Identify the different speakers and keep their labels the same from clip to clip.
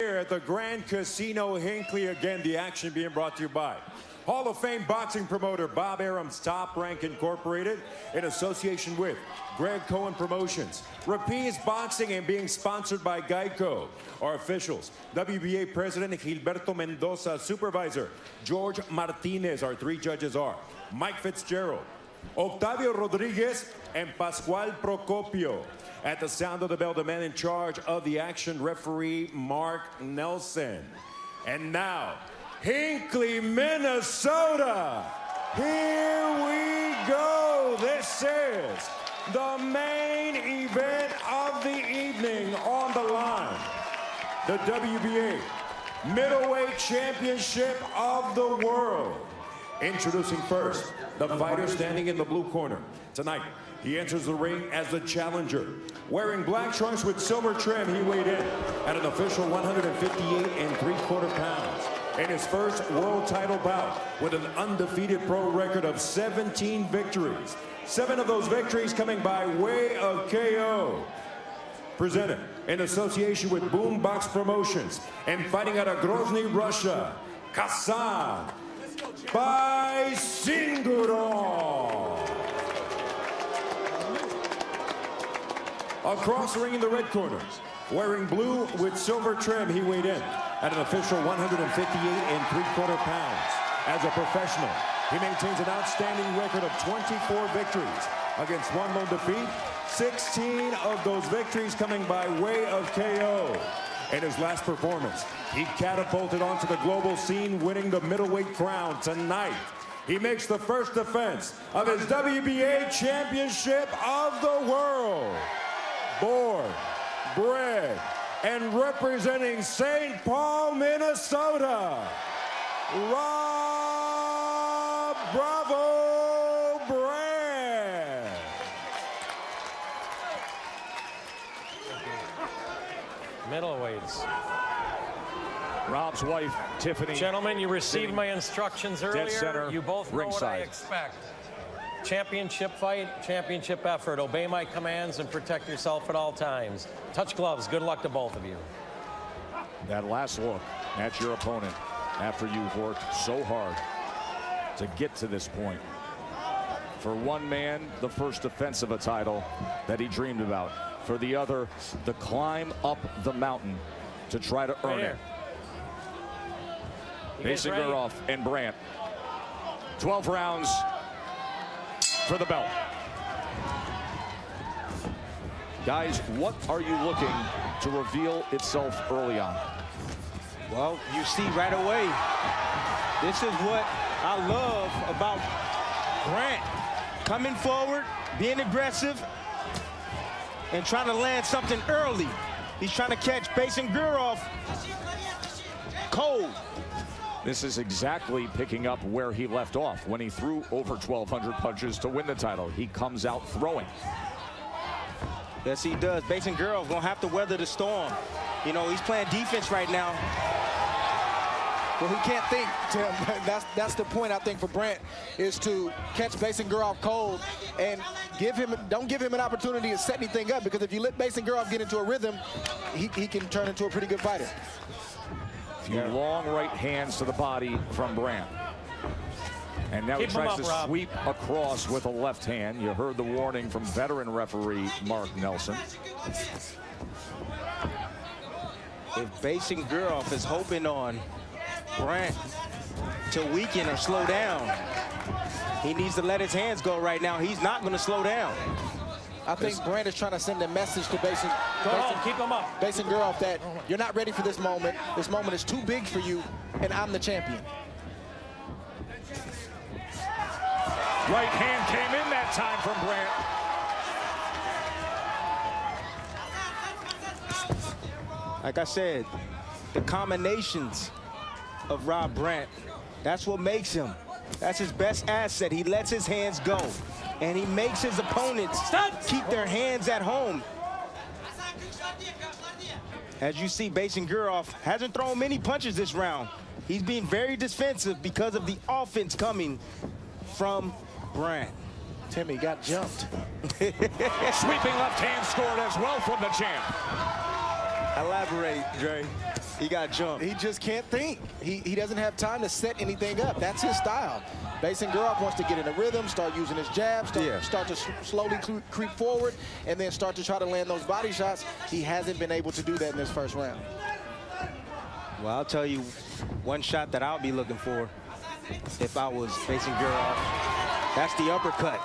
Speaker 1: Here at the Grand Casino Hinckley, again, the action being brought to you by Hall of Fame boxing promoter Bob Arum's Top Rank Incorporated in association with Greg Cohen Promotions, Rapiz Boxing, and being sponsored by Geico. Our officials, WBA President Gilberto Mendoza, Supervisor George Martinez. Our three judges are Mike Fitzgerald, Octavio Rodriguez, and Pascual Procopio. At the sound of the bell, the man in charge of the action, referee Mark Nelson. And now, Hinckley, Minnesota. Here we go. This is the main event of the evening. On the line, the WBA Middleweight Championship of the World. Introducing first, the fighter standing in the blue corner. Tonight, he enters the ring as the challenger. Wearing black trunks with silver trim, he weighed in at an official 158.75 pounds. In his first world title bout with an undefeated pro record of 17 victories. 7 of those victories coming by way of KO. Presented in association with Boombox Promotions and fighting out of Grozny, Russia, Khasan Baysangurov. Across the ring in the red corner, wearing blue with silver trim, he weighed in at an official 158.75 pounds. As a professional, he maintains an outstanding record of 24 victories against 1 lone defeat, 16 of those victories coming by way of KO. In his last performance, he catapulted onto the global scene, winning the middleweight crown. Tonight, he makes the first defense of his WBA Championship of the World. Born, bred, and representing St. Paul, Minnesota, Rob Bravo Brant.
Speaker 2: Middleweights.
Speaker 3: Rob's wife, Tiffany.
Speaker 2: Gentlemen, you received my instructions earlier.
Speaker 3: Center,
Speaker 2: you both know what I
Speaker 3: ringside.
Speaker 2: expect. Championship fight, championship effort. Obey my commands and protect yourself at all times. Touch gloves. Good luck to both of you.
Speaker 3: That last look at your opponent after you've worked so hard to get to this point. For one man, the first defense of a title that he dreamed about. For the other, the climb up the mountain to try to earn it. Baysangurov and Brant. 12 rounds for the belt. Guys, what are you looking to reveal itself early on?
Speaker 4: Well, you see right away, this is what I love about Brant. Coming forward, being aggressive, and trying to land something early. He's trying to catch Baysangurov cold.
Speaker 3: This is exactly picking up where he left off when he threw over 1,200 punches to win the title. He comes out throwing.
Speaker 4: Yes, he does. Baysangurov gonna have to weather the storm. You know, he's playing defense right now.
Speaker 5: Well, he can't think, Tim. That's the point, I think, for Brant, is to catch Baysangurov cold and don't give him an opportunity to set anything up, because if you let Baysangurov get into a rhythm, he can turn into a pretty good fighter.
Speaker 3: Few long right hands to the body from Brant. And now he tries to sweep across with a left hand. You heard the warning from veteran referee Mark Nelson.
Speaker 4: If Baysangurov is hoping on Brant to weaken or slow down, he needs to let his hands go right now. He's not going to slow down.
Speaker 5: I think Brant is trying to send a message to Baysangurov that you're not ready for this moment. This moment is too big for you, and I'm the champion.
Speaker 3: Right hand came in that time from Brant.
Speaker 4: Like I said, the combinations of Rob Brant, that's what makes him. That's his best asset. He lets his hands go, and he makes his opponents keep their hands at home. As you see, Baysangurov hasn't thrown many punches this round. He's being very defensive because of the offense coming from Brant.
Speaker 5: Timmy got jumped.
Speaker 3: Sweeping left hand scored as well from the champ.
Speaker 4: Elaborate, Dre. He got jumped.
Speaker 5: He just can't think. He doesn't have time to set anything up. That's his style. Baysangurov wants to get in a rhythm, start using his jabs, start to slowly creep forward, and then start to try to land those body shots. He hasn't been able to do that in this first round.
Speaker 4: Well, I'll tell you one shot that I'll be looking for if I was Baysangurov. That's the uppercut.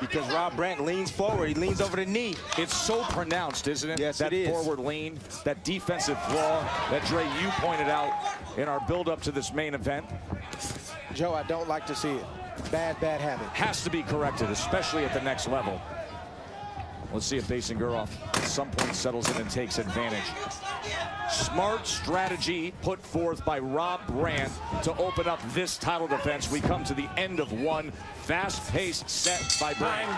Speaker 4: Because Rob Brant leans forward. He leans over the knee.
Speaker 3: It's so pronounced, isn't it?
Speaker 4: Yes,
Speaker 3: that
Speaker 4: it is.
Speaker 3: Forward lean, that defensive flaw that, Dre, you pointed out in our build-up to this main event.
Speaker 5: Joe, I don't like to see it. Bad habit.
Speaker 3: Has to be corrected, especially at the next level. Let's see if Baysangurov at some point settles in and takes advantage. Smart strategy put forth by Rob Brant to open up this title defense. We come to the end of one fast-paced set by Brant.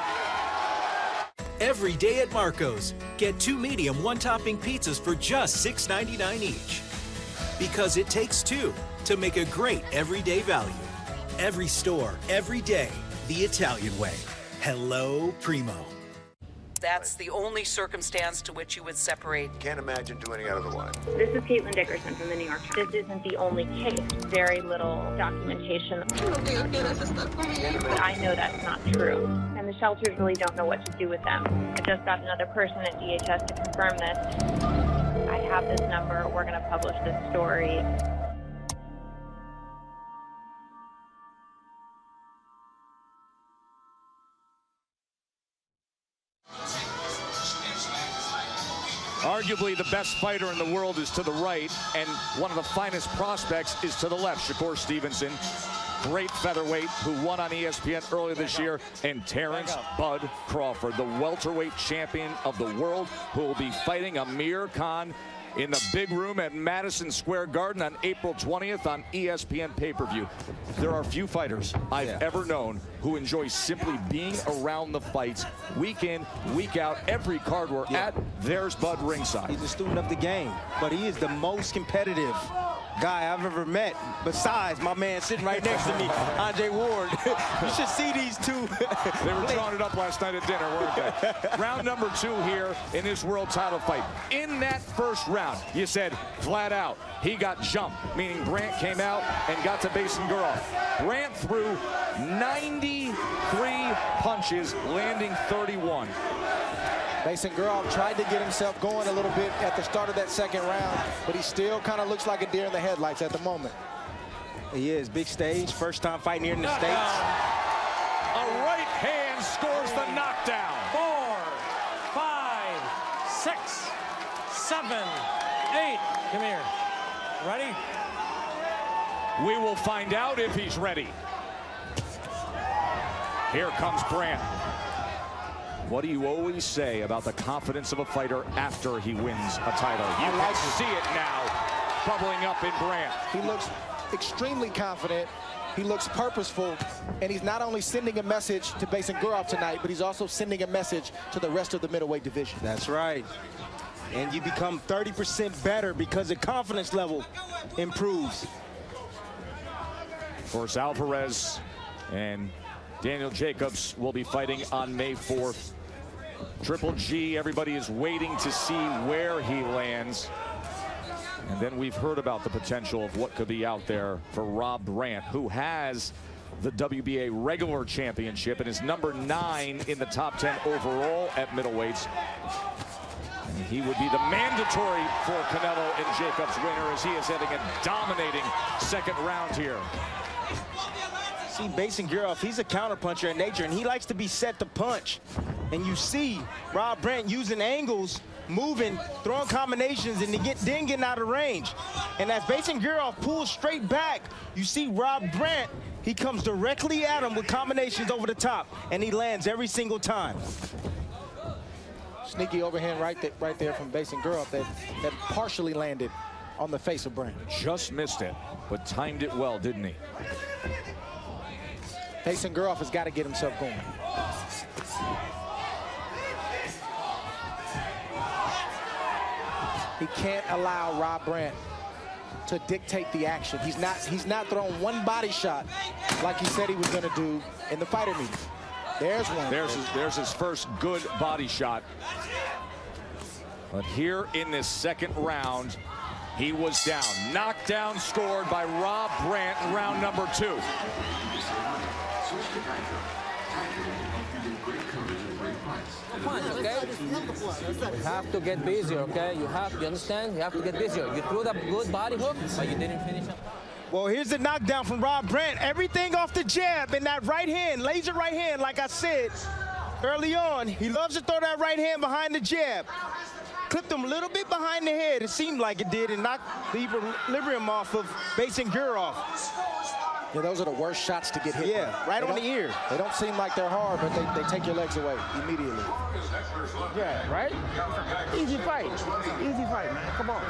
Speaker 6: Every day at Marco's, get 2 medium one-topping pizzas for just $6.99 each. Because it takes 2 to make a great everyday value. Every store, every day, the Italian way. Hello, Primo.
Speaker 7: That's the only circumstance to which you would separate.
Speaker 8: Can't imagine doing it otherwise.
Speaker 9: This is Caitlin Dickerson from the New York Times. This isn't the only case. Very little documentation. But I know that's not true. And the shelters really don't know what to do with them. I just got another person at DHS to confirm this. I have this number. We're going to publish this story.
Speaker 3: Arguably the best fighter in the world is to the right, and one of the finest prospects is to the left. Shakur Stevenson, great featherweight, who won on ESPN earlier this year, and Terrence Bud Crawford, the welterweight champion of the world, who will be fighting Amir Khan in the big room at Madison Square Garden on April 20th on ESPN pay-per-view. There are few fighters I've ever known who enjoy simply being around the fights week in, week out. Every card we're at, there's Bud ringside.
Speaker 4: He's a student of the game, but he is the most competitive guy I've ever met, besides my man sitting right next to me, Andre Ward. You should see these two.
Speaker 3: They were drawing it up last night at dinner, weren't they? Round number 2 here in this world title fight. In that first round, you said flat out, he got jumped, meaning Brant came out and got to Baysangurov. Brant threw 93 punches, landing 31.
Speaker 5: Baysangurov tried to get himself going a little bit at the start of that second round, but he still kind of looks like a deer in the headlights at the moment.
Speaker 4: He is. Big stage, first time fighting here in the States.
Speaker 3: A right hand scores the knockdown.
Speaker 2: 4, 5, 6, 7, 8. Come here. Ready?
Speaker 3: We will find out if he's ready. Here comes Brant. What do you always say about the confidence of a fighter after he wins a title? You like to see it now bubbling up in Brant.
Speaker 5: He looks extremely confident. He looks purposeful, and he's not only sending a message to Baysangurov tonight, but he's also sending a message to the rest of the middleweight division.
Speaker 4: That's right. And you become 30% better because the confidence level improves.
Speaker 3: Of course, Alvarez and Daniel Jacobs will be fighting on May 4th. Triple G, everybody is waiting to see where he lands. And then we've heard about the potential of what could be out there for Rob Brant, who has the WBA regular championship and is number 9 in the top 10 overall at middleweights. And he would be the mandatory for Canelo and Jacobs winner, as he is having a dominating second round here.
Speaker 4: See, Baysangurov, he's a counterpuncher in nature, and he likes to be set to punch. And you see Rob Brant using angles, moving, throwing combinations, and then getting out of range. And as Baysangurov pulls straight back, you see Rob Brant, he comes directly at him with combinations over the top, and he lands every single time.
Speaker 5: Sneaky overhand right there from Baysangurov that partially landed on the face of Brant.
Speaker 3: Just missed it, but timed it well, didn't he?
Speaker 5: Baysangurov has got to get himself going. He can't allow Rob Brant to dictate the action. He's not throwing one body shot like he said he was going to do in the fighter meeting. There's one.
Speaker 3: There's his first good body shot. But here in this second round, he was down. Knocked down, scored by Rob Brant in round number 2.
Speaker 8: Come on, okay? You have to get busier, okay? You understand? You have to get busier. You threw the good body hook, but you didn't finish it.
Speaker 4: Well, here's the knockdown from Rob Brant. Everything off the jab and that right hand, laser right hand, like I said early on. He loves to throw that right hand behind the jab. Clipped him a little bit behind the head, it seemed like it did, and knocked the equilibrium off of Baysangurov.
Speaker 5: Yeah, those are the worst shots to get hit.
Speaker 4: Yeah, right on the ear.
Speaker 5: They don't seem like they're hard, but they take your legs away immediately.
Speaker 10: Yeah, right? Easy fight. Easy fight, man. Come on.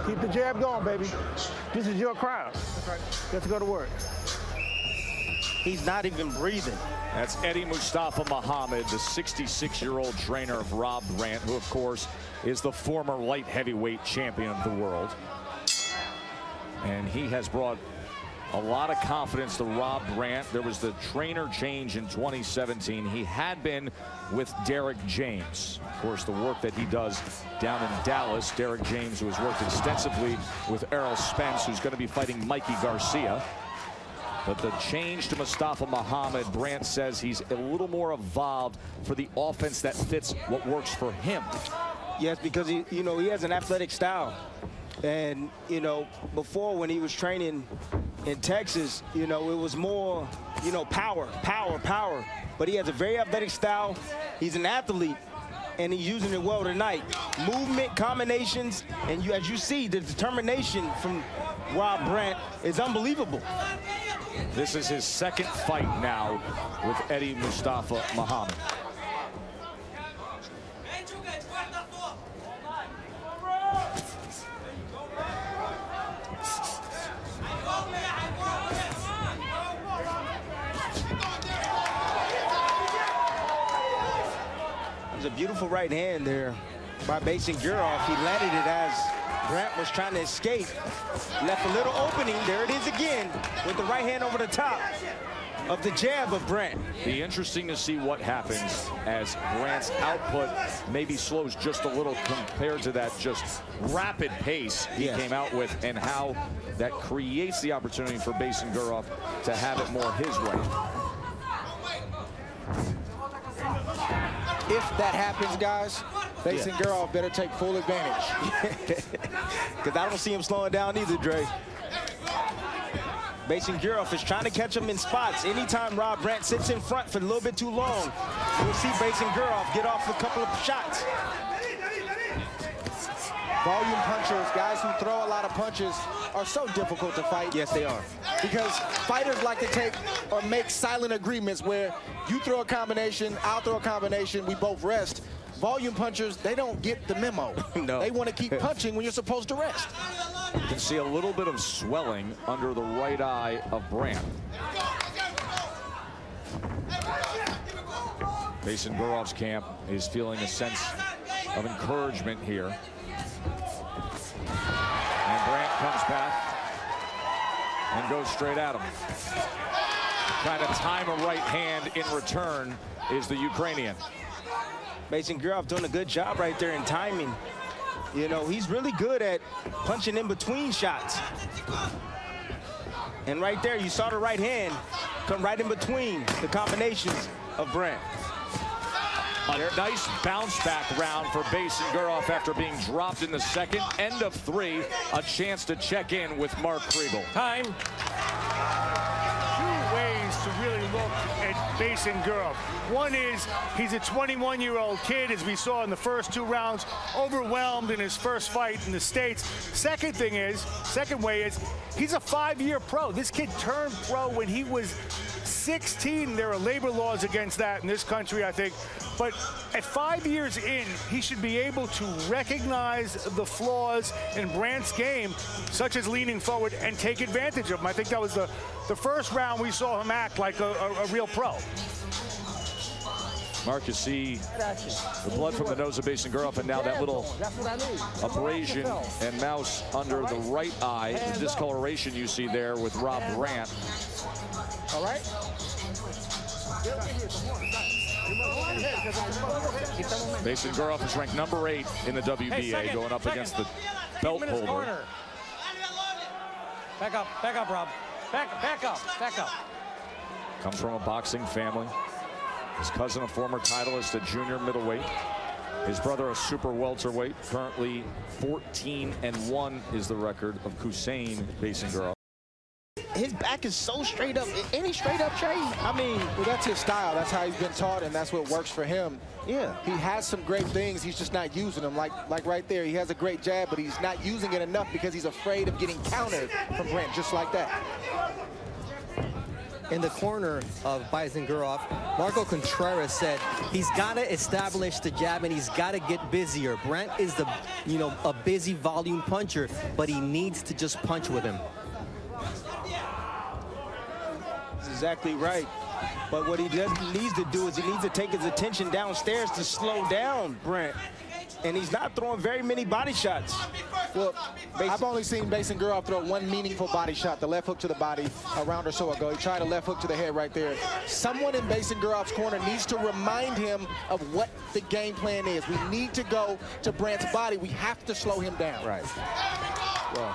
Speaker 10: Keep the jab going, baby. This is your crowd. Let's go to work.
Speaker 4: He's not even breathing.
Speaker 3: That's Eddie Mustafa Muhammad, the 66-year-old trainer of Rob Brant, who, of course, is the former light heavyweight champion of the world. And he has brought a lot of confidence to Rob Brant. There was the trainer change in 2017. He had been with Derek James. Of course, the work that he does down in Dallas. Derek James, who has worked extensively with Errol Spence, who's going to be fighting Mikey Garcia. But the change to Mustafa Muhammad, Brant says he's a little more evolved for the offense that fits what works for him.
Speaker 4: Yes, because he has an athletic style. And, before when he was training in Texas, it was more, power. But he has a very athletic style. He's an athlete, and he's using it well tonight. Movement, combinations, and as you see, the determination from Rob Brant is unbelievable.
Speaker 3: This is his second fight now with Eddie Mustafa Muhammad.
Speaker 4: It was a beautiful right hand there by Baysangurov. He landed it as Brant was trying to escape. Left a little opening. There it is again with the right hand over the top of the jab of Brant.
Speaker 3: Be interesting to see what happens as Brant's output maybe slows just a little compared to that just rapid pace he came out with, and how that creates the opportunity for Baysangurov to have it more his way.
Speaker 5: If that happens, guys, Baysangurov better take full advantage.
Speaker 4: Because I don't see him slowing down either, Dre. Baysangurov is trying to catch him in spots. Anytime Rob Brant sits in front for a little bit too long, you'll see Baysangurov get off a couple of shots.
Speaker 5: Volume punchers, guys who throw a lot of punches, are so difficult to fight.
Speaker 4: Yes, they are.
Speaker 5: Because fighters like to take or make silent agreements where you throw a combination, I'll throw a combination, we both rest. Volume punchers, they don't get the memo.
Speaker 4: No.
Speaker 5: They want to keep punching when you're supposed to rest.
Speaker 3: You can see a little bit of swelling under the right eye of Brant. Baysangurov's camp is feeling a sense of encouragement here. And Brant comes back and goes straight at him. Trying to time a right hand in return is the Ukrainian.
Speaker 4: Baysangurov doing a good job right there in timing. He's really good at punching in between shots. And right there, you saw the right hand come right in between the combinations of Brant.
Speaker 3: A nice bounce back round for Baysangurov after being dropped in the second. End of 3, a chance to check in with Mark Kriegel.
Speaker 2: Time.
Speaker 10: Two ways to really look at Baysangurov. One is he's a 21-year-old kid, as we saw in the first 2 rounds, overwhelmed in his first fight in the States. Second way is he's a 5-year pro. This kid turned pro when he was 16. There are labor laws against that in this country, I think. But at 5 years in, he should be able to recognize the flaws in Brant's game, such as leaning forward, and take advantage of them. I think that was the first round we saw him act like a real pro.
Speaker 3: Mark, you see the blood from the nose of Baysangurov, and now that little abrasion and mouse under the right eye, the discoloration you see there with Rob Brant.
Speaker 10: All right?
Speaker 3: Baysangurov is ranked number 8 in the WBA, going up against the belt holder.
Speaker 2: Back up, Rob. Back up.
Speaker 3: Comes from a boxing family. His cousin, a former titleist at junior middleweight. His brother, a super welterweight. Currently 14-1 is the record of Khasan Baysangurov.
Speaker 4: His back is so straight up. Any straight up trade? I mean,
Speaker 5: well, that's his style. That's how he's been taught, and that's what works for him.
Speaker 4: Yeah.
Speaker 5: He has some great things. He's just not using them. Like right there, he has a great jab, but he's not using it enough because he's afraid of getting countered from Brant, just like that.
Speaker 11: In the corner of Baysangurov, Marco Contreras said he's got to establish the jab and he's got to get busier. Brant is a busy volume puncher, but he needs to just punch with him.
Speaker 4: That's exactly right. But what he needs to do is he needs to take his attention downstairs to slow down Brant. And he's not throwing very many body shots.
Speaker 5: Well, I've only seen Baysangurov throw one meaningful body shot, the left hook to the body a round or so ago. He tried a left hook to the head right there. Someone in Baysangurov's corner needs to remind him of what the game plan is. We need to go to Brant's body. We have to slow him down.
Speaker 4: Right. Well,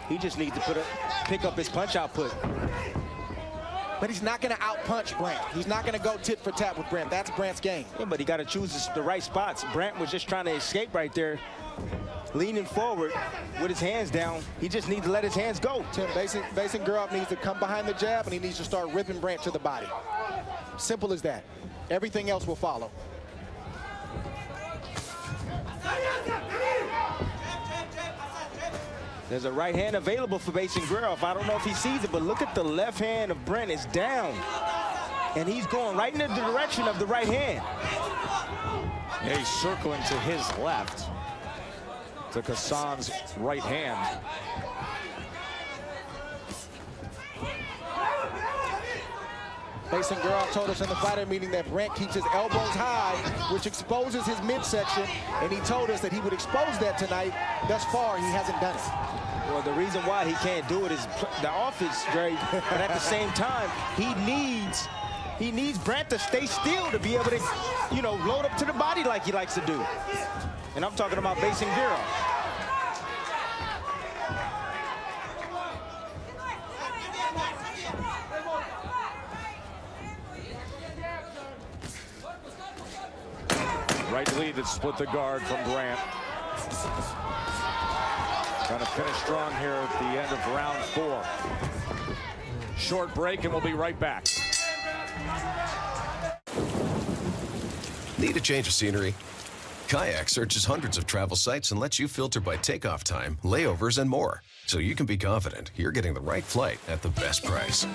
Speaker 4: he just needs to pick up his punch output.
Speaker 5: But he's not going to out-punch Brant. He's not going to go tit for tat with Brant. That's Brant's game.
Speaker 4: Yeah, but he got to choose the right spots. Brant was just trying to escape right there, leaning forward with his hands down. He just needs to let his hands go.
Speaker 5: Tim, Baysangurov needs to come behind the jab, and he needs to start ripping Brant to the body. Simple as that. Everything else will follow.
Speaker 4: There's a right hand available for Baysangurov. I don't know if he sees it, but look at the left hand of Brant. It's down. And he's going right in the direction of the right hand.
Speaker 3: Yeah, he's circling to his left, to Khasan's right hand.
Speaker 5: Baysangurov told us in the fighter meeting that Brant keeps his elbows high, which exposes his midsection, and he told us that he would expose that tonight. Thus far, he hasn't done it.
Speaker 4: Well, the reason why he can't do it is the offense, Dre, but at the same time, he needs Brant to stay still to be able to, load up to the body like he likes to do. And I'm talking about Baysangurov.
Speaker 3: Right lead that split the guard from Brant. Trying to finish strong here at the end of round 4. Short break and we'll be right back.
Speaker 12: Need a change of scenery? Kayak searches hundreds of travel sites and lets you filter by takeoff time, layovers, and more, so you can be confident you're getting the right flight at the best price.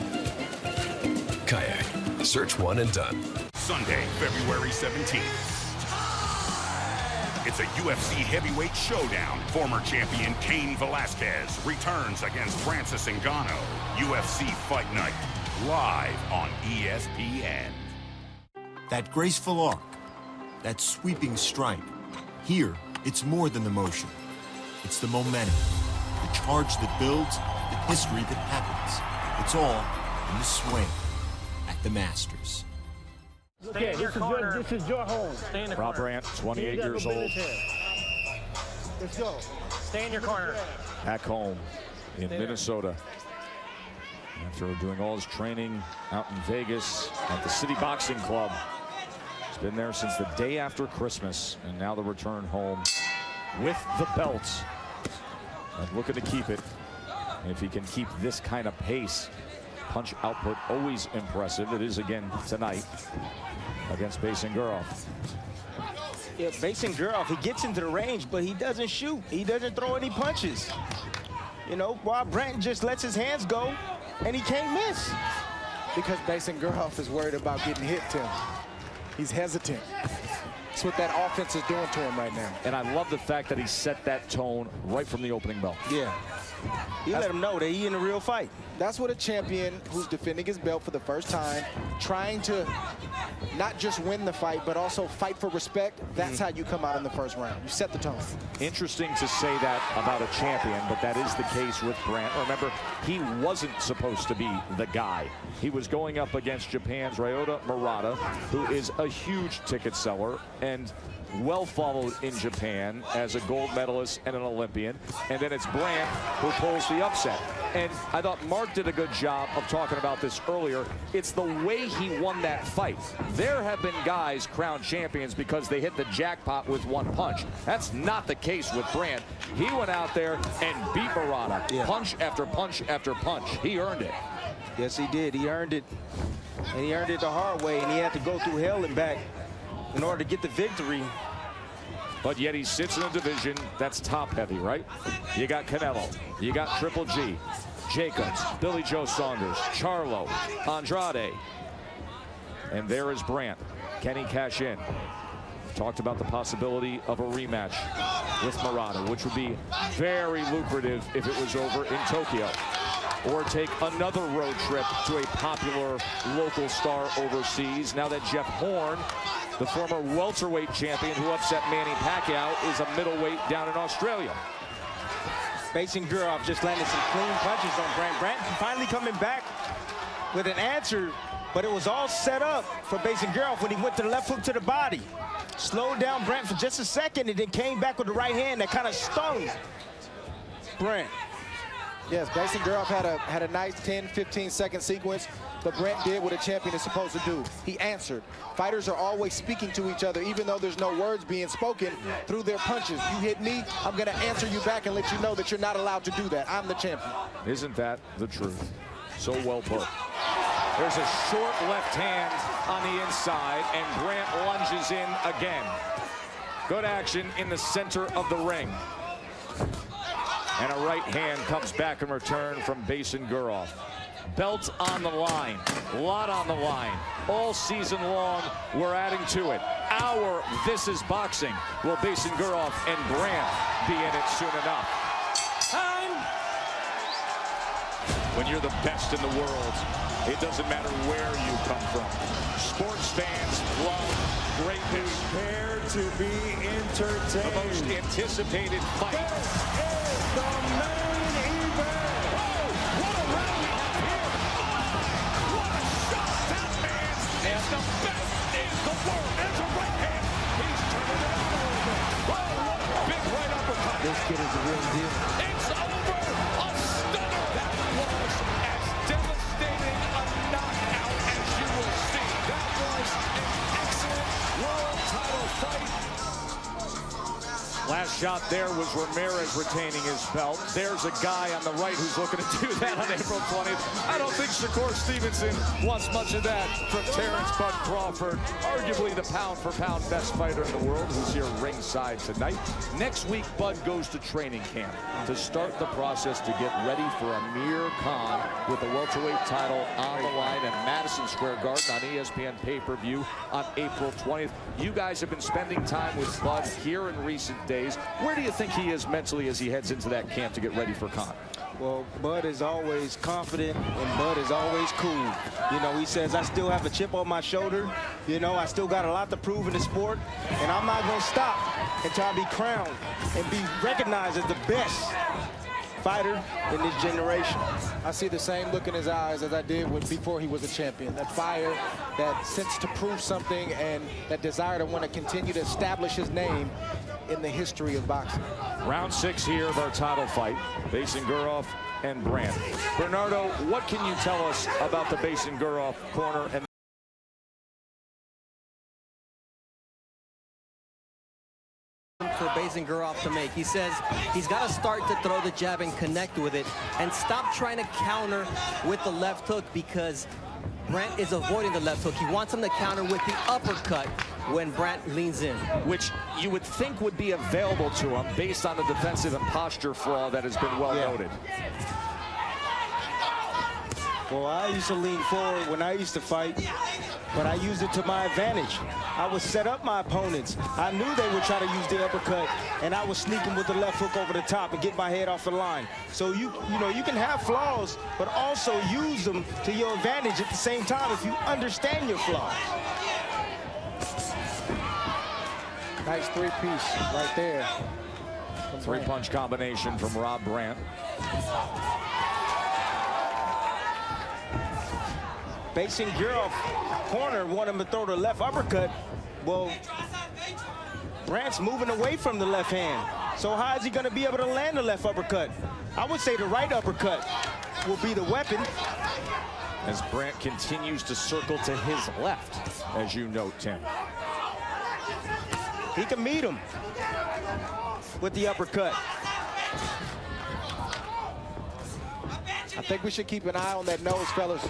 Speaker 12: Kayak. Search one and done.
Speaker 13: Sunday, February 17th. It's a UFC heavyweight showdown. Former champion Cain Velasquez returns against Francis Ngannou. UFC Fight Night, live on ESPN.
Speaker 14: That graceful arc, that sweeping strike. Here, it's more than the motion. It's the momentum, the charge that builds, the history that happens. It's all in the swing at the Masters.
Speaker 10: Okay, this is your home.
Speaker 2: Stay in the
Speaker 3: Rob
Speaker 2: corner.
Speaker 3: Brant, 28 years old.
Speaker 10: Let's go.
Speaker 2: Stay in your corner.
Speaker 3: Back home in Minnesota. After doing all his training out in Vegas at the City Boxing Club. He's been there since the day after Christmas, and now the return home with the belts. And looking to keep it. And if he can keep this kind of pace, punch output always impressive. It is again tonight against Baysangurov.
Speaker 4: Yeah, Baysangurov, he gets into the range, but he doesn't shoot. He doesn't throw any punches. While Brant just lets his hands go, and he can't miss.
Speaker 5: Because Baysangurov is worried about getting hit, Tim. He's hesitant. That's what that offense is doing to him right now.
Speaker 3: And I love the fact that he set that tone right from the opening bell.
Speaker 4: Yeah. He let him know that he in a real fight.
Speaker 5: That's what a champion who's defending his belt for the first time, trying to not just win the fight, but also fight for respect. That's how you come out in the first round. You set the tone.
Speaker 3: Interesting to say that about a champion, but that is the case with Brant. Remember, he wasn't supposed to be the guy. He was going up against Japan's Ryota Murata, who is a huge ticket seller and well followed in Japan as a gold medalist and an Olympian. And then it's Brant who pulls the upset. And I thought Mark did a good job of talking about this earlier. It's the way he won that fight. There have been guys crowned champions because they hit the jackpot with one punch. That's not the case with Brant. He went out there and beat Murata, punch after punch after punch. He earned it.
Speaker 4: Yes, he did. He earned it. And he earned it the hard way, and he had to go through hell and back in order to get the victory.
Speaker 3: But yet he sits in a division that's top heavy, right? You got Canelo, you got Triple G, Jacobs, Billy Joe Saunders, Charlo, Andrade. And there is Brant. Can he cash in? Talked about the possibility of a rematch with Murata, which would be very lucrative if it was over in Tokyo. Or take another road trip to a popular local star overseas. Now that Jeff Horn, the former welterweight champion who upset Manny Pacquiao, is a middleweight down in Australia.
Speaker 4: Baysangurov just landed some clean punches on Brant. Brant finally coming back with an answer, but it was all set up for Baysangurov when he went to the left hook to the body. Slowed down Brant for just a second and then came back with the right hand that kind of stung Brant.
Speaker 5: Yes, Baysangurov had a nice 10, 15-second sequence, but Brant did what a champion is supposed to do. He answered. Fighters are always speaking to each other, even though there's no words being spoken, through their punches. You hit me, I'm going to answer you back and let you know that you're not allowed to do that. I'm the champion.
Speaker 3: Isn't that the truth? So well put. There's a short left hand on the inside, and Brant lunges in again. Good action in the center of the ring. And a right hand comes back in return from Baysangurov. Belt on the line, lot on the line. All season long, we're adding to it. Our This Is Boxing. Will Baysangurov and Brant be in it soon enough?
Speaker 2: Time!
Speaker 3: When you're the best in the world, it doesn't matter where you come from. Sports fans love greatness.
Speaker 1: Prepare to be entertained.
Speaker 3: The most anticipated fight.
Speaker 1: The main event.
Speaker 3: Oh, what a round we have here. Oh, what a shot. That man is the best in the world. There's a right hand. He's turning it over. Oh, what a big right uppercut.
Speaker 11: This kid is a real deal.
Speaker 3: It's over. A stunner. That was as devastating a knockout as you will see. That was an excellent world title fight. Last shot there was Ramirez retaining his belt. There's a guy on the right who's looking to do that on April 20th. I don't think Shakur Stevenson wants much of that from Terrence Bud Crawford, arguably the pound-for-pound best fighter in the world, who's here ringside tonight. Next week, Bud goes to training camp to start the process to get ready for Amir Khan with the welterweight title on the line at Madison Square Garden on ESPN pay-per-view on April 20th. You guys have been spending time with Bud here in recent days. Where do you think he is mentally as he heads into that camp to get ready for Khan?
Speaker 4: Well, Bud is always confident, and Bud is always cool. You know, he says, I still have a chip on my shoulder. You know, I still got a lot to prove in the sport, and I'm not going to stop until I be crowned and be recognized as the best fighter in this generation.
Speaker 5: I see the same look in his eyes as I did before he was a champion. That fire, that sense to prove something, and that desire to want to continue to establish his name in the history of boxing.
Speaker 3: Round 6 here of our title fight, Baysangurov and Brant. Bernardo, what can you tell us about the Baysangurov corner and
Speaker 11: for Baysangurov to make? He says he's got to start to throw the jab and connect with it and stop trying to counter with the left hook, because Brant is avoiding the left hook. He wants him to counter with the uppercut when Brant leans in.
Speaker 3: Which you would think would be available to him based on the defensive and posture flaw that has been well noted.
Speaker 4: Well, I used to lean forward when I used to fight, but I used it to my advantage. I would set up my opponents. I knew they would try to use the uppercut, and I was sneaking with the left hook over the top and get my head off the line. So you know, you can have flaws, but also use them to your advantage at the same time if you understand your flaws.
Speaker 5: Nice three-piece right there.
Speaker 3: Three-punch combination from Rob Brant.
Speaker 4: Baysangurov corner wanted him to throw the left uppercut. Well, Brant's moving away from the left hand. So how is he going to be able to land the left uppercut? I would say the right uppercut will be the weapon.
Speaker 3: As Brant continues to circle to his left, as you note, Tim.
Speaker 4: He can meet him with the uppercut.
Speaker 5: I think we should keep an eye on that nose, fellas.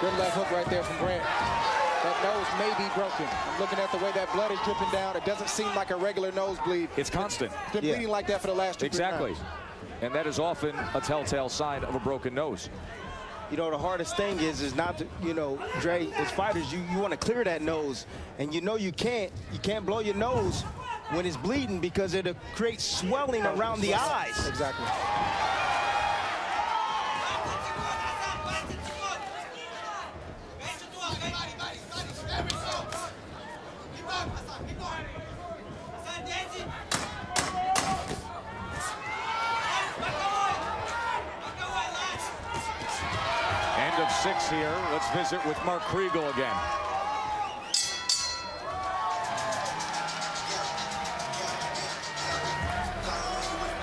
Speaker 5: Good left hook right there from Brant. That nose may be broken. I'm looking at the way that blood is dripping down. It doesn't seem like a regular nosebleed.
Speaker 3: It's constant.
Speaker 5: It's been bleeding like that for the last 2
Speaker 3: Exactly.
Speaker 5: rounds.
Speaker 3: And that is often a telltale sign of a broken nose.
Speaker 4: You know, the hardest thing is not to, you know, Dre, as fighters, you want to clear that nose. And you know you can't blow your nose when it's bleeding because it creates swelling around the eyes.
Speaker 5: Exactly.
Speaker 3: End of 6 here. Let's visit with Mark Kriegel again.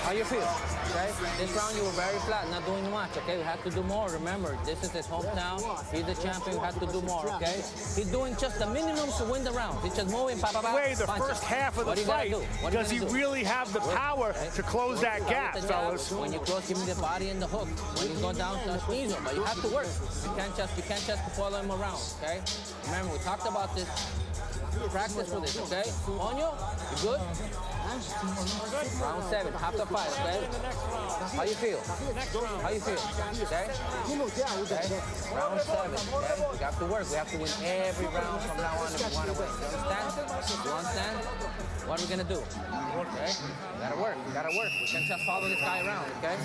Speaker 8: How you feel? Okay? This round you were very flat, not doing much, okay? You have to do more. Remember, this is his hometown. He's the champion. You have to do more, okay? He's doing just the minimum to win the round. He's just moving,
Speaker 10: Way the first half of the fight, does he really have the power to close that gap, fellas?
Speaker 8: When you close, give me the body and the hook. When you go down, squeeze him. But you have to work. You can't just follow him around, okay? Remember, we talked about this. Practice for this, okay? Onyo, you good? Round 7, half the fight, okay? How you feel? How you feel? Okay? Okay? Round 7, okay? We have to work. We have to win every round from now on if we want to win. You understand? You understand? What are we going to do? Okay? We gotta work. We gotta work. We can't just follow this guy around, okay?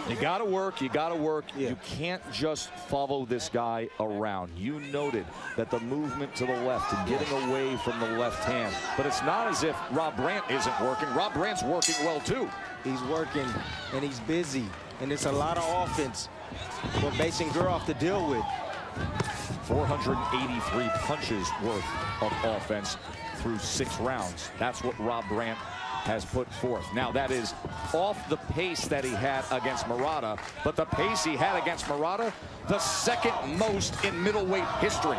Speaker 3: You gotta work, you gotta work. Yeah. You can't just follow this guy around. You noted that the movement to the left and getting away from the left hand. But it's not as if Rob Brant isn't working. Rob Brant's working well too.
Speaker 4: He's working and he's busy. And it's a lot of offense for Baysangurov to deal with.
Speaker 3: 483 punches worth of offense through 6 rounds. That's what Rob Brant has put forth. Now that is off the pace that he had against Murata, but the pace he had against Murata, the second most in middleweight history.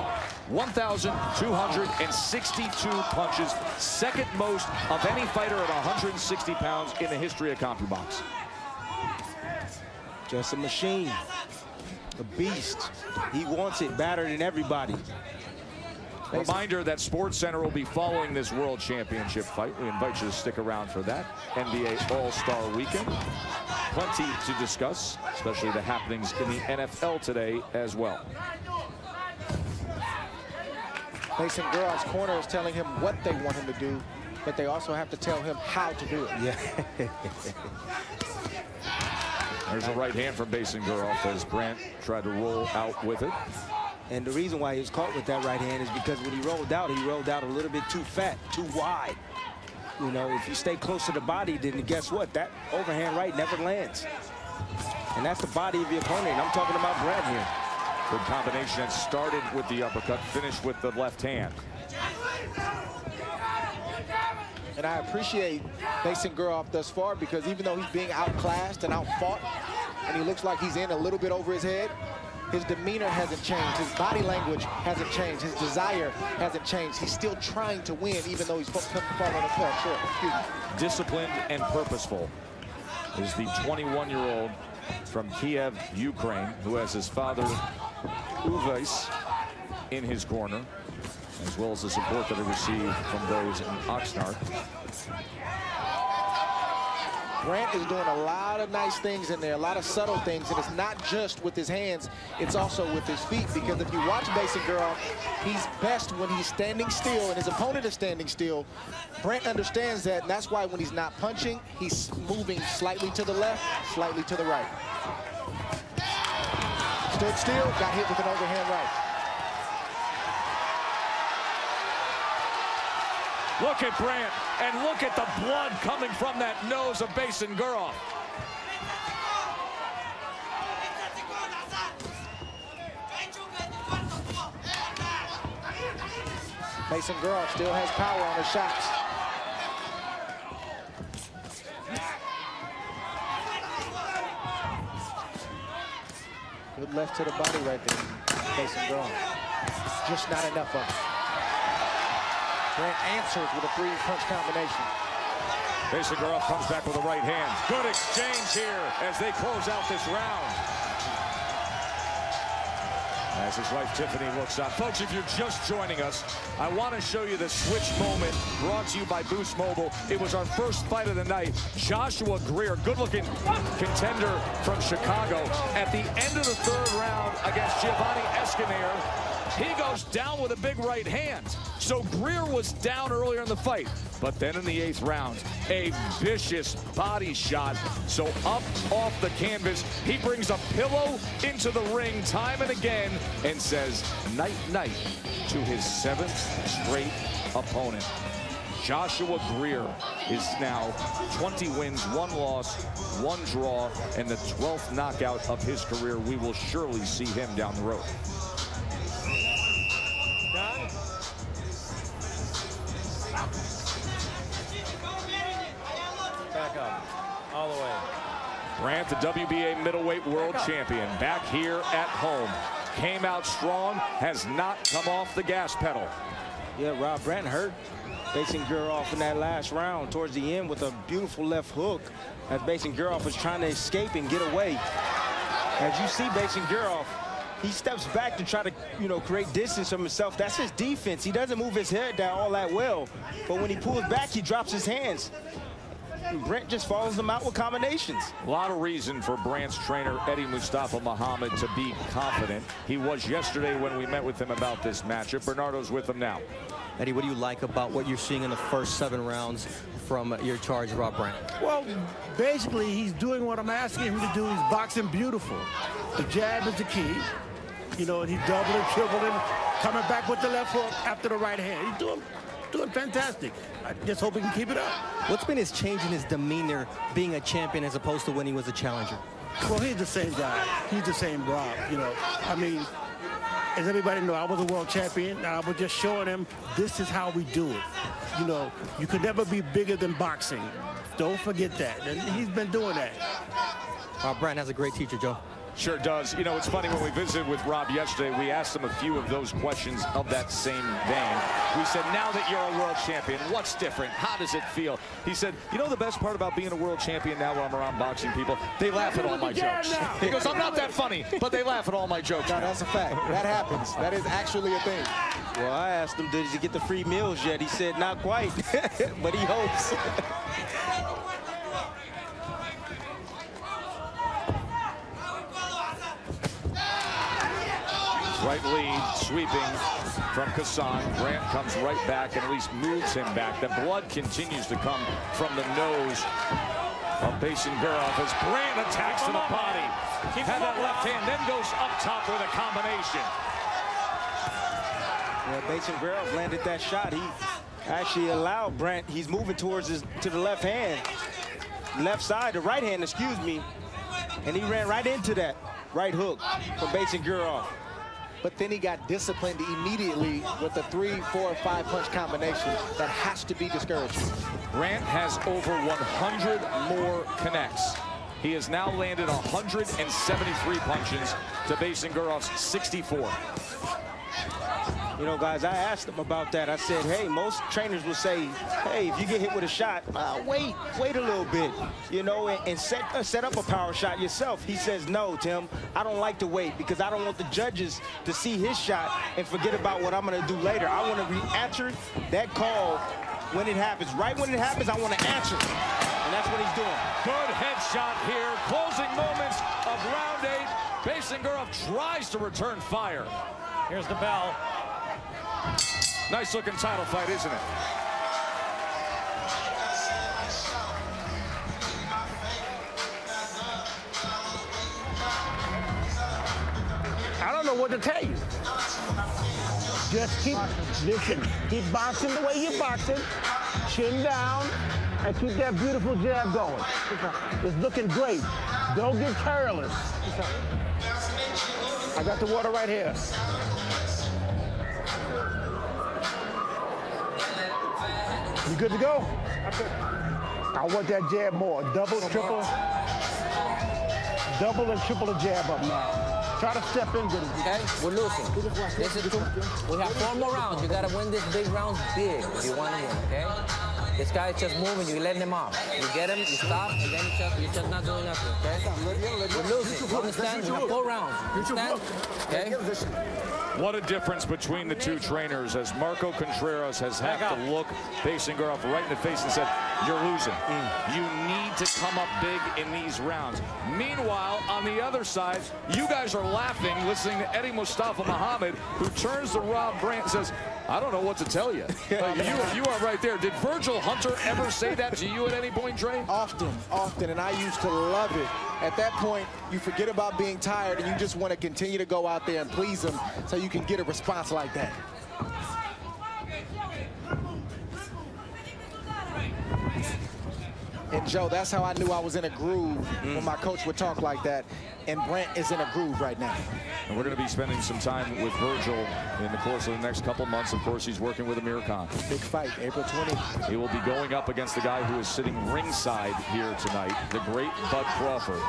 Speaker 3: 1,262 punches, second most of any fighter at 160 pounds in the history of CompuBox.
Speaker 4: Just a machine, a beast. He wants it better than everybody.
Speaker 3: Reminder that SportsCenter will be following this World Championship fight. We invite you to stick around for that. NBA All-Star Weekend. Plenty to discuss, especially the happenings in the NFL today as well.
Speaker 5: Baysangurov's corner is telling him what they want him to do, but they also have to tell him how to do it.
Speaker 4: Yeah.
Speaker 3: There's a right hand from Baysangurov as Brant tried to roll out with it.
Speaker 4: And the reason why he was caught with that right hand is because when he rolled out a little bit too fat, too wide. You know, if you stay close to the body, then guess what? That overhand right never lands. And that's the body of your opponent. And I'm talking about Brant here.
Speaker 3: Good combination that started with the uppercut, finished with the left hand.
Speaker 5: And I appreciate Baysangurov thus far because even though he's being outclassed and outfought, and he looks like he's in a little bit over his head, his demeanor hasn't changed. His body language hasn't changed. His desire hasn't changed. He's still trying to win, even though he's falling short. Excuse me.
Speaker 3: Disciplined and purposeful is the 21-year-old from Kiev, Ukraine, who has his father, Uves, in his corner, as well as the support that he received from those in Oxnard.
Speaker 5: Brant is doing a lot of nice things in there, a lot of subtle things, and it's not just with his hands, it's also with his feet, because if you watch Baysangurov, he's best when he's standing still and his opponent is standing still. Brant understands that, and that's why when he's not punching, he's moving slightly to the left, slightly to the right. Stood still, got hit with an overhand right.
Speaker 3: Look at Brant, and look at the blood coming from that nose of Baysangurov.
Speaker 5: Baysangurov still has power on his shots. Good left to the body right there. Baysangurov. Just not enough of it. Brant answers with a three-punch combination.
Speaker 3: Baysangurov comes back with a right hand. Good exchange here as they close out this round. As his wife Tiffany looks on. Folks, if you're just joining us, I want to show you the switch moment brought to you by Boost Mobile. It was our first fight of the night. Joshua Greer, good-looking contender from Chicago. At the end of the third round against Giovanni Escanair, he goes down with a big right hand. So Greer was down earlier in the fight. But then in the 8th round, a vicious body shot. So up off the canvas, he brings a pillow into the ring time and again and says night-night to his 7th straight opponent. Joshua Greer is now 20 wins, 1 loss, 1 draw, and the 12th knockout of his career. We will surely see him down the road.
Speaker 2: Back up, all the way.
Speaker 3: Brant, the WBA middleweight world champion, back here at home. Came out strong, has not come off the gas pedal.
Speaker 4: Yeah, Rob, Brant hurt Baysangurov in that last round towards the end with a beautiful left hook as Baysangurov was trying to escape and get away. As you see Baysangurov, he steps back to try to, create distance from himself. That's his defense. He doesn't move his head down all that well. But when he pulls back, he drops his hands. And Brant just follows them out with combinations.
Speaker 3: A lot of reason for Brant's trainer, Eddie Mustafa Muhammad, to be confident. He was yesterday when we met with him about this matchup. Bernardo's with him now.
Speaker 11: Eddie, what do you like about what you're seeing in the first 7 rounds from your charge, Rob Brant?
Speaker 15: Well, basically, he's doing what I'm asking him to do. He's boxing beautiful. The jab is the key. And he's doubling, tripling, coming back with the left hook after the right hand. He's doing fantastic. I just hope he can keep it up.
Speaker 11: What's been his change in his demeanor being a champion as opposed to when he was a challenger?
Speaker 15: Well, he's the same guy. He's the same Rob, I mean, as everybody knows, I was a world champion, and I was just showing him this is how we do it. You could never be bigger than boxing. Don't forget that. And he's been doing that.
Speaker 11: Brant has a great teacher, Joe.
Speaker 3: Sure does. It's funny, when we visited with Rob yesterday, we asked him a few of those questions of that same vein. We said, now that you're a world champion, what's different? How does it feel? He said, the best part about being a world champion now when I'm around boxing people, they laugh at all my jokes. He goes, I'm not that funny, but they laugh at all my jokes.
Speaker 5: No, that's a fact. That happens. That is actually a thing.
Speaker 4: Well, I asked him, did he get the free meals yet? He said, not quite, but he hopes.
Speaker 3: Right lead, sweeping from Khasan. Brant comes right back and at least moves him back. The blood continues to come from the nose of Baysangurov as Brant attacks to the body. Had that left hand, then goes up top with a combination.
Speaker 4: Yeah, Baysangurov landed that shot. He actually allowed Brant. He's moving towards to the left hand, left side, the right hand, excuse me, and he ran right into that right hook from Baysangurov.
Speaker 5: But then he got disciplined immediately with a 3, 4, 5 punch combination. That has to be discouraging.
Speaker 3: Brant has over 100 more connects. He has now landed 173 punches to Baysangurov's 64.
Speaker 4: Guys, I asked him about that. I said, hey, most trainers will say, hey, if you get hit with a shot, wait a little bit, and set up a power shot yourself. He says, no, Tim, I don't like to wait because I don't want the judges to see his shot and forget about what I'm going to do later. I want to re-answer that call when it happens. Right when it happens, I want to answer. and that's what he's doing.
Speaker 3: Good headshot here. Closing moments of round 8. Baysangurov tries to return fire.
Speaker 2: Here's the bell.
Speaker 3: Nice looking title fight, isn't it?
Speaker 15: I don't know what to tell you. Just keep boxing the way you're boxing, chin down, and keep that beautiful jab going. It's looking great. Don't get careless. I got the water right here. You good to go? I want that jab more. Double and triple the jab up now. Try to step in good.
Speaker 8: Okay, we're losing. This is we have 4 more rounds. You gotta win this big round big if you want to win, okay? This guy's just moving, you letting him off. You get him, you stop, and then you're just not doing nothing, okay? We're losing. You understand? We have 4 rounds. You understand? Okay?
Speaker 3: What a difference between the two trainers as Marco Contreras has had to look Baysangurov right in the face and said, you're losing. You need to come up big in these rounds. Meanwhile, on the other side, you guys are laughing listening to Eddie Mustafa Muhammad, who turns to Rob Brant and says, I don't know what to tell you. You are right there. Did Virgil Hunter ever say that to you at any point, Dre?
Speaker 5: Often, and I used to love it. At that point, you forget about being tired, and you just want to continue to go out there and please them so you can get a response like that. And Joe, that's how I knew I was in a groove when my coach would talk like that. And Brant is in a groove right now.
Speaker 3: And we're going to be spending some time with Virgil in the course of the next couple months. Of course, he's working with Amir Khan.
Speaker 5: Big fight, April 20th.
Speaker 3: He will be going up against the guy who is sitting ringside here tonight, the great Bud Crawford.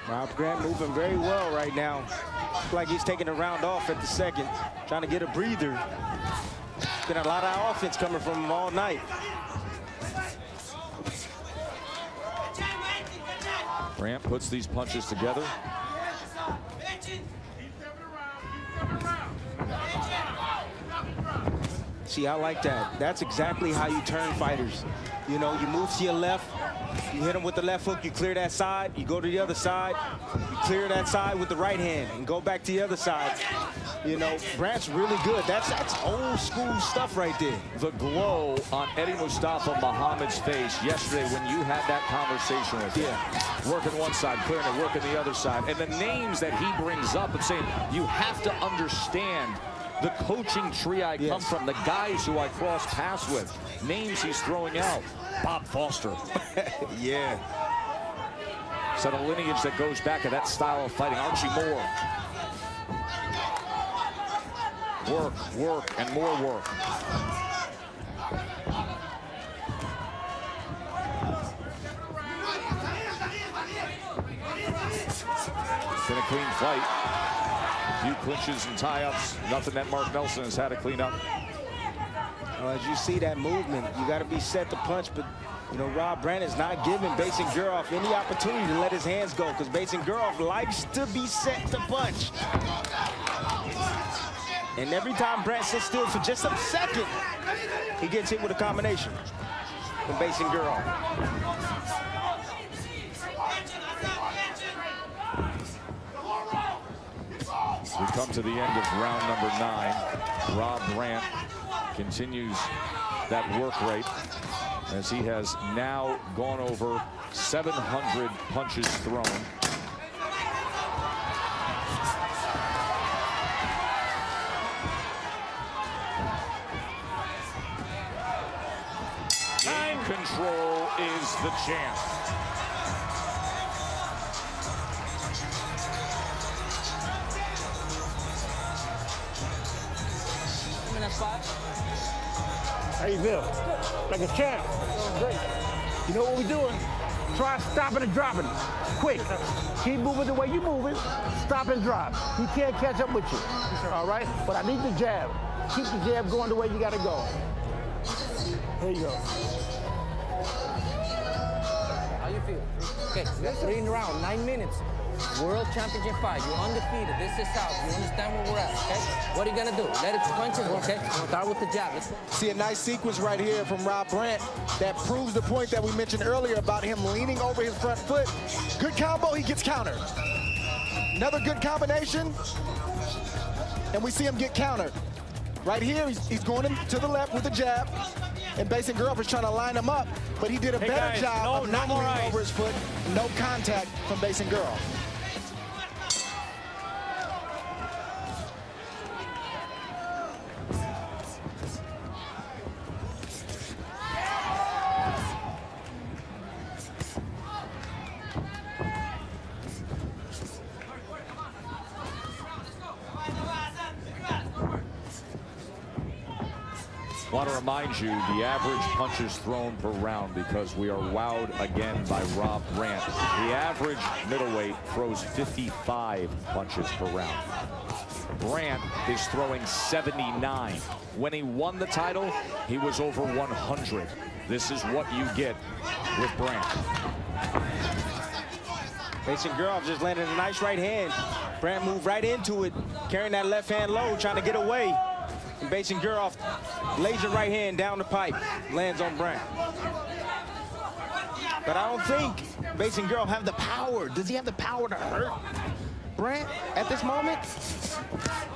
Speaker 4: Rob Grant moving very well right now. Looks like he's taking a round off at the second, trying to get a breather. Been a lot of offense coming from him all night.
Speaker 3: Brant puts these punches together.
Speaker 4: See, I like that. That's exactly how you turn fighters. You know, you move to your left, you hit him with the left hook, you clear that side, you go to the other side, you clear that side with the right hand and go back to the other side. You know, Brant's really good. That's old school stuff right there.
Speaker 3: The glow on Eddie Mustafa Muhammad's face yesterday when you had that conversation with him. Working one side, clearing it, working the other side. And the names that he brings up and saying, you have to understand the coaching tree I come from, the guys who I cross paths with, names he's throwing out. Bob Foster.
Speaker 4: Yeah.
Speaker 3: It's a lineage that goes back to that style of fighting. Archie Moore. Work, work, and more work. It's been a clean fight. A few clinches and tie-ups. Nothing that Mark Nelson has had to clean up.
Speaker 4: Well, as you see that movement, you got to be set to punch, but you know, Rob Brant is not giving Baysangurov any opportunity to let his hands go because Baysangurov likes to be set to punch. And every time Brant sits still for just a second, he gets hit with a combination from Baysangurov.
Speaker 3: We come to the end of round number 9. Rob Brant continues that work rate as he has now gone over 700 punches thrown. Time control is the champ.
Speaker 15: How you feel? Like a champ. Great. You know what we're doing? Try stopping and dropping. Quick. Keep moving the way you're moving. Stop and drop. He can't catch up with you. All right? But I need the jab. Keep the jab going the way you got to go. Here you go.
Speaker 8: How you feel? Okay, we got 3 in the round, 9 minutes. World championship fight. You're undefeated. This is South. You understand where we're at, okay? What are you gonna do? Let it punch it, okay? We'll start with the jab.
Speaker 5: See a nice sequence right here from Rob Brant that proves the point that we mentioned earlier about him leaning over his front foot. Good combo, he gets countered. Another good combination, and we see him get countered. Right here, he's going to the left with the jab, and Baysangurov is trying to line him up, but he did a better job of not leaning over his foot. No contact from Baysangurov.
Speaker 3: I want to remind you the average punches thrown per round, because we are wowed again by Rob Brant. The average middleweight throws 55 punches per round. Brant is throwing 79. When he won the title, he was over 100. This is what you get with Brant.
Speaker 4: Baysangurov just landed a nice right hand. Brant moved right into it, carrying that left hand low, trying to get away. And Baysangurov lays the right hand down the pipe, lands on Brant. But I don't think Baysangurov have the power. Does he have the power to hurt Brant at this moment?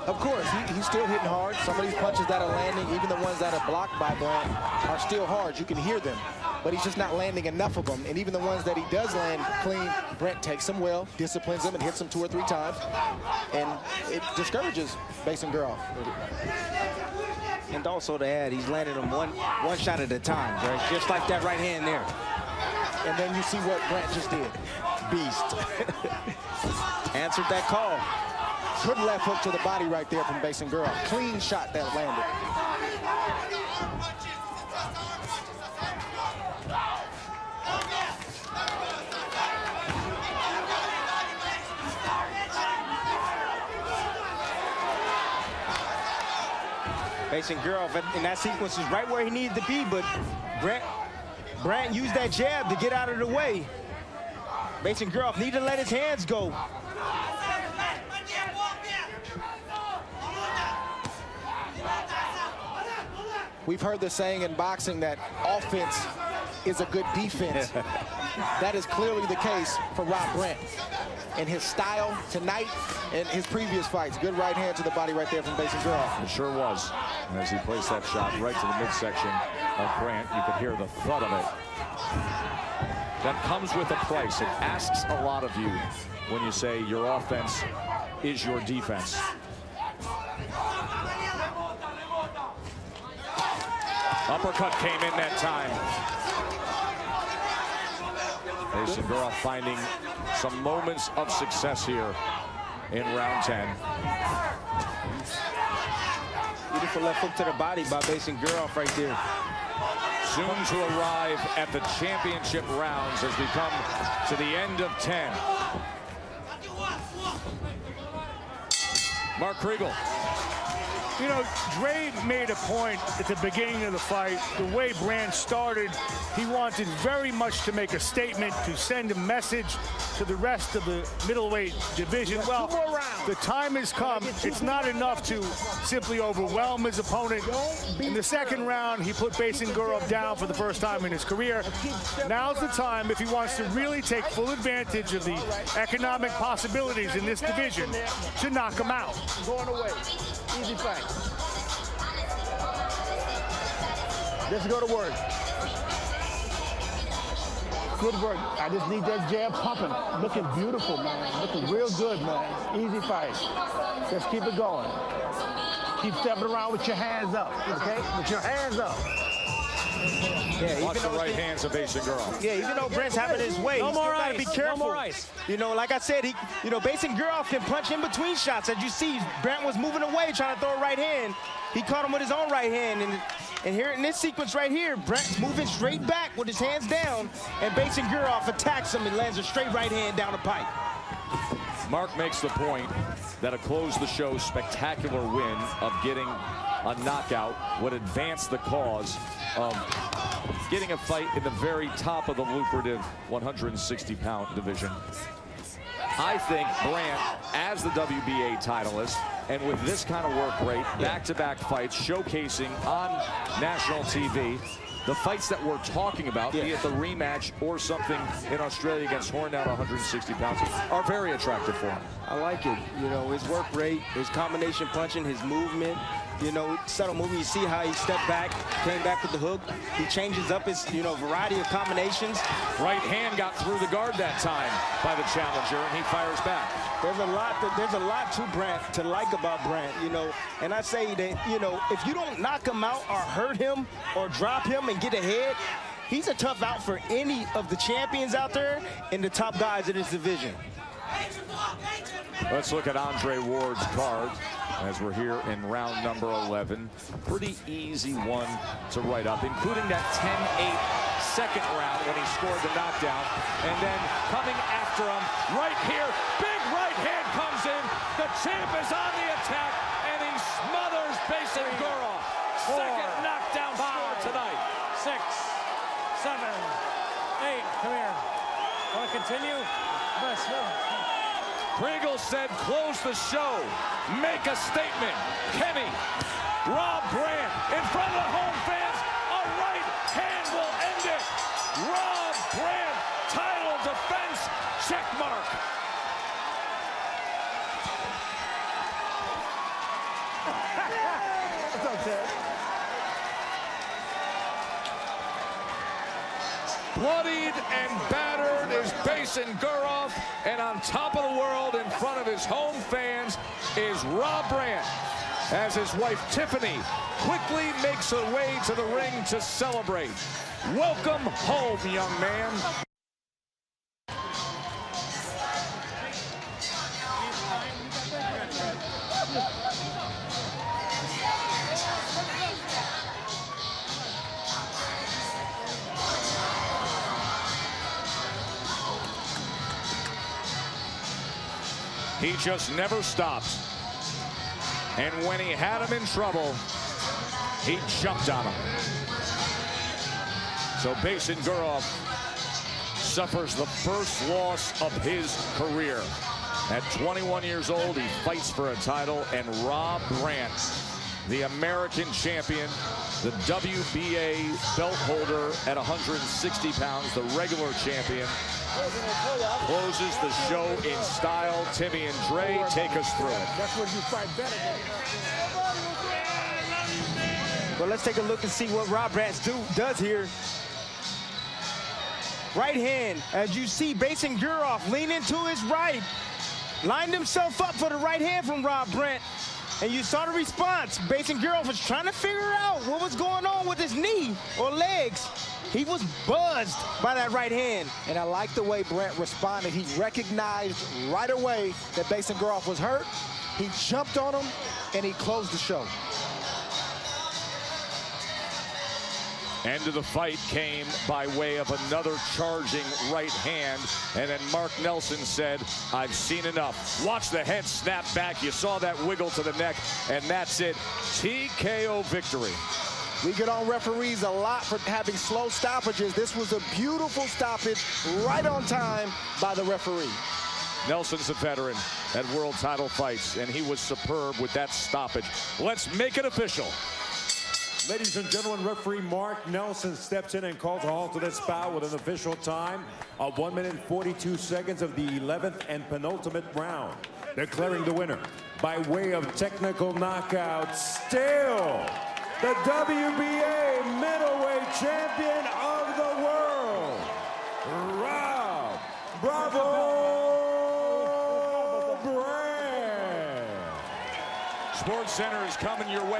Speaker 5: Of course, he's still hitting hard. Some of these punches that are landing, even the ones that are blocked by Brant, are still hard. You can hear them, but he's just not landing enough of them. And even the ones that he does land clean, Brant takes them well, disciplines them, and hits them 2 or 3 times. And it discourages Baysangurov.
Speaker 4: And also to add, he's landing them one shot at a time, right? Just like that right hand there.
Speaker 5: And then you see what Brant just did.
Speaker 4: Beast. Answered that call.
Speaker 5: Good left hook to the body right there from Baysangurov. Clean shot that landed.
Speaker 4: Baysangurov in that sequence is right where he needed to be, but Brant used that jab to get out of the way. Baysangurov needed to let his hands go.
Speaker 5: We've heard the saying in boxing that offense is a good defense. That is clearly the case for Rob Brant. And his style tonight and his previous fights. Good right hand to the body right there from Baysangurov.
Speaker 3: It sure was. And as he placed that shot right to the midsection of Brant, you could hear the thud of it. That comes with a price. It asks a lot of you when you say your offense is your defense. Uppercut came in that time. Baysangurov finding some moments of success here in round 10.
Speaker 4: Beautiful left hook to the body by Baysangurov right there.
Speaker 3: Soon to arrive at the championship rounds as we come to the end of 10. Mark Kriegel.
Speaker 10: You know, Dre made a point at the beginning of the fight. The way Brant started, he wanted very much to make a statement, to send a message to the rest of the middleweight division. Well, the time has come. It's not enough to simply overwhelm his opponent. In the second round, he put Baysangurov down for the first time in his career. Now's the time, if he wants to really take full advantage of the economic possibilities in this division, to knock him out.
Speaker 15: Going away. Easy fight. Let's go to work. Good work. I just need that jab pumping. Looking beautiful, man. Looking real good, man. Easy fight. Let's keep it going. Keep stepping around with your hands up, okay? With your hands up.
Speaker 4: Yeah,
Speaker 3: Watch the right hands of Baysangurov.
Speaker 4: Yeah, even though Brant's having his way, he's still got to be careful.
Speaker 2: No more ice.
Speaker 4: You know, like I said, Baysangurov can punch in between shots. As you see, Brant was moving away, trying to throw a right hand. He caught him with his own right hand. And here in this sequence right here, Brant's moving straight back with his hands down, and Baysangurov attacks him and lands a straight right hand down the pipe.
Speaker 3: Mark makes the point that a close-the-show spectacular win of getting a knockout would advance the cause of getting a fight in the very top of the lucrative 160-pound division. I think Brant, as the WBA titleist, and with this kind of work rate, back-to-back fights, showcasing on national TV, the fights that we're talking about, be it the rematch or something in Australia against Horn down 160 pounds, are very attractive for him.
Speaker 4: I like it. You know, his work rate, his combination punching, his movement, you know, subtle movement. You see how he stepped back, came back with the hook. He changes up his, you know, variety of combinations.
Speaker 3: Right hand got through the guard that time by the challenger, and he fires back.
Speaker 4: There's a lot to Brant, to like about Brant, you know, and I say that, you know, if you don't knock him out or hurt him or drop him and get ahead, he's a tough out for any of the champions out there and the top guys in this division.
Speaker 3: Let's look at Andre Ward's card as we're here in round number 11. Pretty easy one to write up, including that 10-8 second round when he scored the knockdown. And then coming after him right here, big right hand comes in. The champ is on the attack, and he smothers Baysangurov. Second knockdown score tonight.
Speaker 2: 6, 7, 8. Come here. Want to continue?
Speaker 3: Pringle said, close the show. Make a statement. Kenny, Rob Brant in front of the home fans. A right hand will end it. Rob Brant, title defense, check mark.
Speaker 15: It's okay.
Speaker 3: Bloodied and battered is Baysangurov, and on top of the world in front of his home fans is Rob Brant, as his wife Tiffany quickly makes her way to the ring to celebrate. Welcome home, young man. He just never stopped. And when he had him in trouble, he jumped on him. So Baysangurov suffers the first loss of his career. At 21 years old, he fights for a title, and Rob Brant, the American champion, the WBA belt holder at 160 pounds, the regular champion, closes the show in style. Timmy and Dre take us through it.
Speaker 15: That's when you fight better.
Speaker 4: Well, let's take a look and see what Rob Brant does here. Right hand, as you see Baysangurov lean into his right, lined himself up for the right hand from Rob Brant. And you saw the response. Baysangurov was trying to figure out what was going on with his knee or legs. He was buzzed by that right hand.
Speaker 5: And I like the way Brant responded. He recognized right away that Baysangurov was hurt. He jumped on him, and he closed the show.
Speaker 3: End of the fight came by way of another charging right hand. And then Mark Nelson said, I've seen enough. Watch the head snap back. You saw that wiggle to the neck, and that's it. TKO victory.
Speaker 5: We get on referees a lot for having slow stoppages. This was a beautiful stoppage right on time by the referee.
Speaker 3: Nelson's a veteran at world title fights, and he was superb with that stoppage. Let's make it official.
Speaker 1: Ladies and gentlemen, referee Mark Nelson steps in and calls a halt to this bout with an official time of 1 minute 42 seconds of the 11th and penultimate round. Declaring the winner by way of technical knockout, still the WBA middleweight champion of the world, Rob Bravo Brant.
Speaker 3: SportsCenter is coming your way.